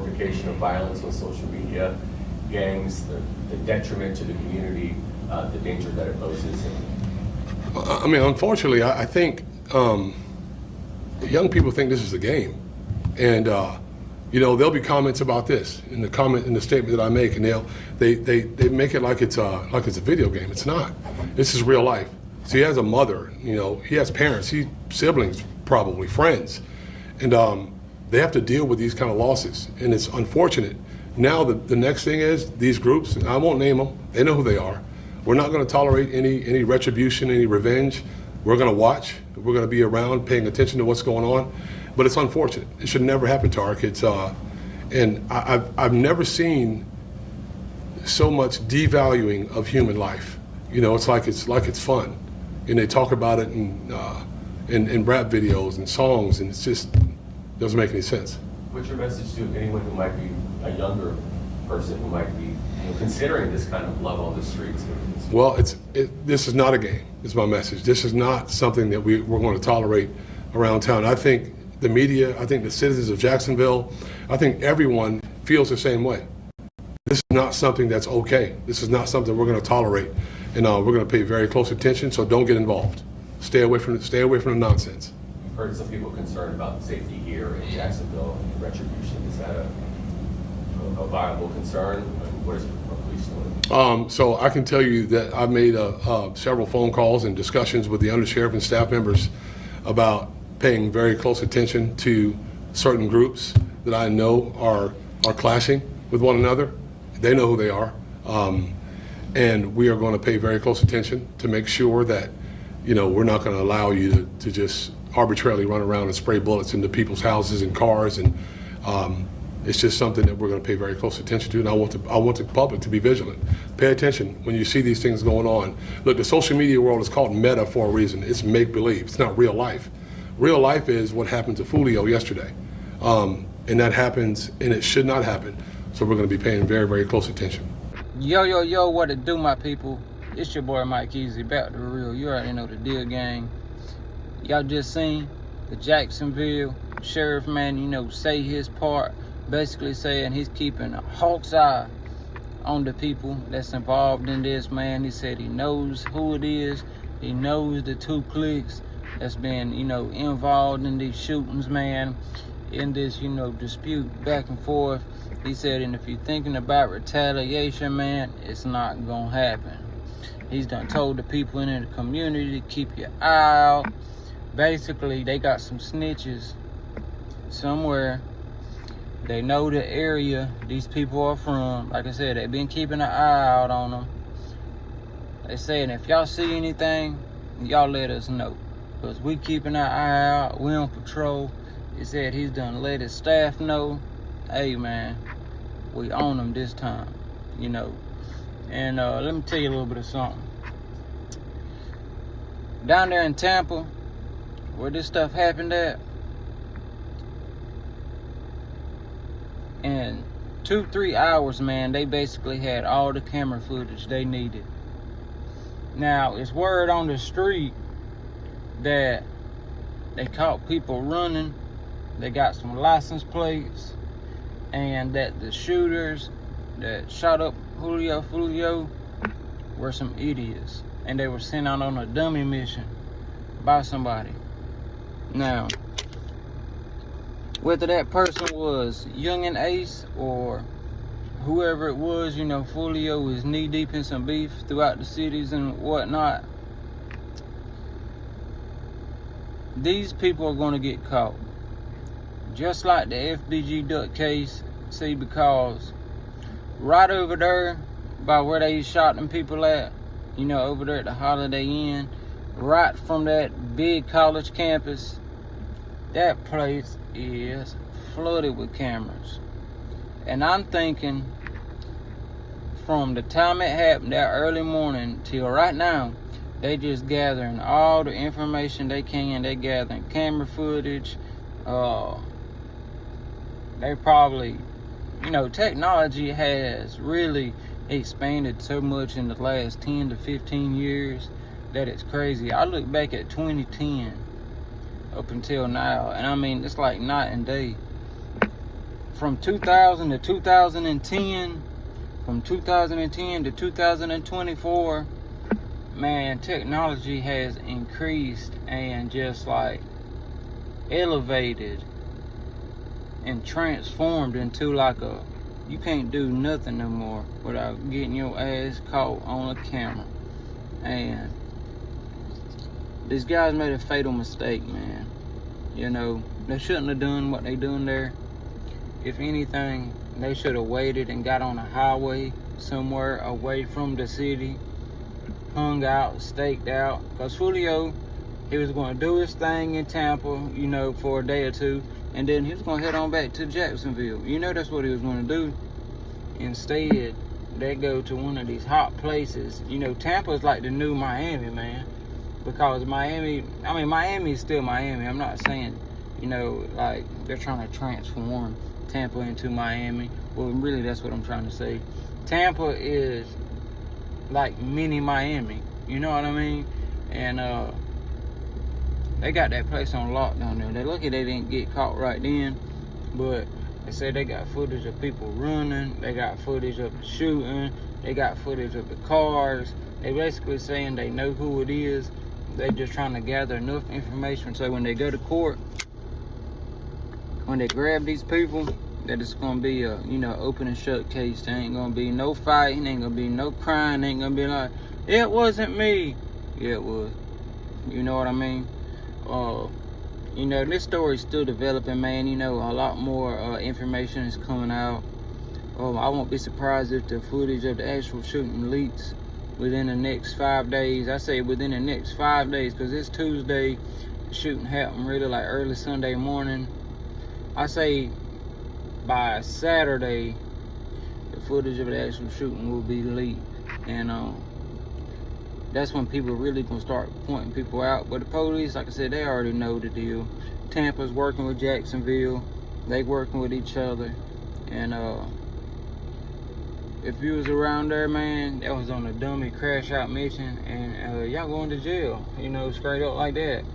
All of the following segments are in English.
glorification of violence on social media, gangs, the detriment to the community, the danger that it poses. I mean, unfortunately, I think young people think this is a game, and you know, there'll be comments about this in the statement that I make, and they make it like it's a video game. It's not. This is real life. So he has a mother, you know, he has parents, siblings, probably friends, and they have to deal with these kind of losses, and it's unfortunate. Now the next thing is these groups, and I won't name them, they know who they are. We're not going to tolerate any retribution, any revenge. We're going to watch. We're going to be around, paying attention to what's going on. But it's unfortunate. It should never happen to our kids. And I've never seen so much devaluing of human life. You know, it's like it's fun, and they talk about it in rap videos and songs, and it's just doesn't make any sense. What's your message to anyone who might be a younger person who might be considering this kind of love on the streets? Well, this is not a game. Is my message. This is not something that we're going to tolerate around town. I think the media, I think the citizens of Jacksonville, I think everyone feels the same way. This is not something that's okay. This is not something we're going to tolerate, and we're going to pay very close attention. So don't get involved. Stay away from the nonsense. I've heard some people concerned about safety here in Jacksonville and retribution. Is that a viable concern? What is the police doing? So I can tell you that I've made several phone calls and discussions with the undersheriff and staff members about paying very close attention to certain groups that I know are clashing with one another. They know who they are, and we are going to pay very close attention to make sure that, you know, we're not going to allow you to just arbitrarily run around and spray bullets into people's houses and cars, and it's just something that we're going to pay very close attention to, and I want the public to be vigilant. Pay attention when you see these things going on. Look, the social media world is called meta for a reason. It's make-believe. It's not real life. Real life is what happened to Foolio yesterday, and that happens, and it should not happen. So we're going to be paying very, very close attention. Yo, what it do, my people? It's your boy Mike EAZY, back to the real. You already know the deal, gang. Y'all just seen the Jacksonville sheriff, man, you know, say his part, basically saying he's keeping a hawk's eye on the people that's involved in this, man. He said he knows who it is. He knows the 2 cliques that's been, you know, involved in these shootings, man, in this, you know, dispute back and forth. He said, and if you're thinking about retaliation, man, it's not gonna happen. He's done told the people in the community to keep your eye out. Basically, they got some snitches somewhere. They know the area these people are from. Like I said, they've been keeping an eye out on them. They saying if y'all see anything, y'all let us know, because we keeping our eye out. We on patrol. He said he's done let his staff know, hey man, we on them this time, you know. And let me tell you a little bit of something. Down there in Tampa, where this stuff happened at, in 2-3 hours, man, they basically had all the camera footage they needed. Now, it's word on the street that they caught people running. They got some license plates, and that the shooters that shot up Julio Foolio were some idiots, and they were sent out on a dummy mission by somebody. Now, whether that person was Young and Ace or whoever it was, you know, Foolio was knee deep in some beef throughout the cities and whatnot. These people are going to get caught. Just like the FBG Duck case, see, because right over there by where they shot them people at, you know, over there at the Holiday Inn, right from that big college campus, that place is flooded with cameras. And I'm thinking, from the time it happened that early morning till right now, they just gathering all the information they can. They gathering camera footage. They probably, you know, technology has really expanded so much in the last 10 to 15 years that it's crazy. I look back at 2010 up until now, and I mean, it's like night and day. from 2000 to 2010, from 2010 to 2024, man, technology has increased and just like elevated and transformed into like you can't do nothing no more without getting your ass caught on a camera. And these guys made a fatal mistake, man. You know, they shouldn't have done what they doing there. If anything, they should have waited and got on a highway somewhere away from the city, hung out, staked out. Because Julio, he was going to do his thing in Tampa, you know, for a day or two, and then he was going to head on back to Jacksonville. You know that's what he was going to do. Instead, they go to one of these hot places. You know, Tampa's like the new Miami, man. Because Miami is still Miami. I'm not saying, you know, like they're trying to transform Tampa into Miami. Well, really, that's what I'm trying to say. Tampa is like mini Miami. You know what I mean? And they got that place on lockdown there. They're lucky they didn't get caught right then. But they said they got footage of people running. They got footage of the shooting. They got footage of the cars. They basically saying they know who it is. They just trying to gather enough information so when they go to court, when they grab these people, that it's gonna be a, you know, open and shut case. There ain't gonna be no fighting, ain't gonna be no crying, ain't gonna be like, it wasn't me. Yeah, it was. You know what I mean? You know, this story's still developing, man. You know, a lot more information is coming out. I won't be surprised if the footage of the actual shooting leaks within the next 5 days. I say within the next 5 days, because it's Tuesday. The shooting happened really like early Sunday morning. I say by Saturday, the footage of the actual shooting will be leaked. And that's when people really gonna start pointing people out. But the police, like I said, they already know the deal. Tampa's working with Jacksonville. They working with each other. And if you was around there, man, that was on a dummy crash out mission, and y'all going to jail, you know, straight up like that.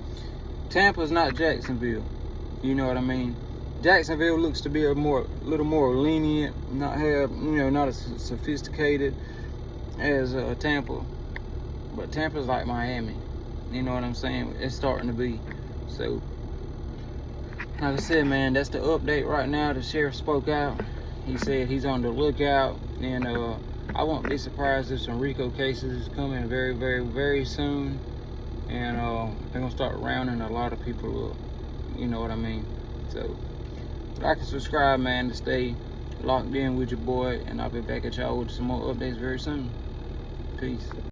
Tampa's not Jacksonville, you know what I mean? Jacksonville looks to be a little more lenient, not as sophisticated as Tampa, but Tampa's like Miami, you know what I'm saying? It's starting to be. So, like I said, man, that's the update right now. The sheriff spoke out. He said he's on the lookout, and I won't be surprised if some RICO cases is coming very, very, very soon, and they're gonna start rounding a lot of people up. You know what I mean? So, like and subscribe, man, to stay locked in with your boy, and I'll be back at y'all with some more updates very soon. Peace.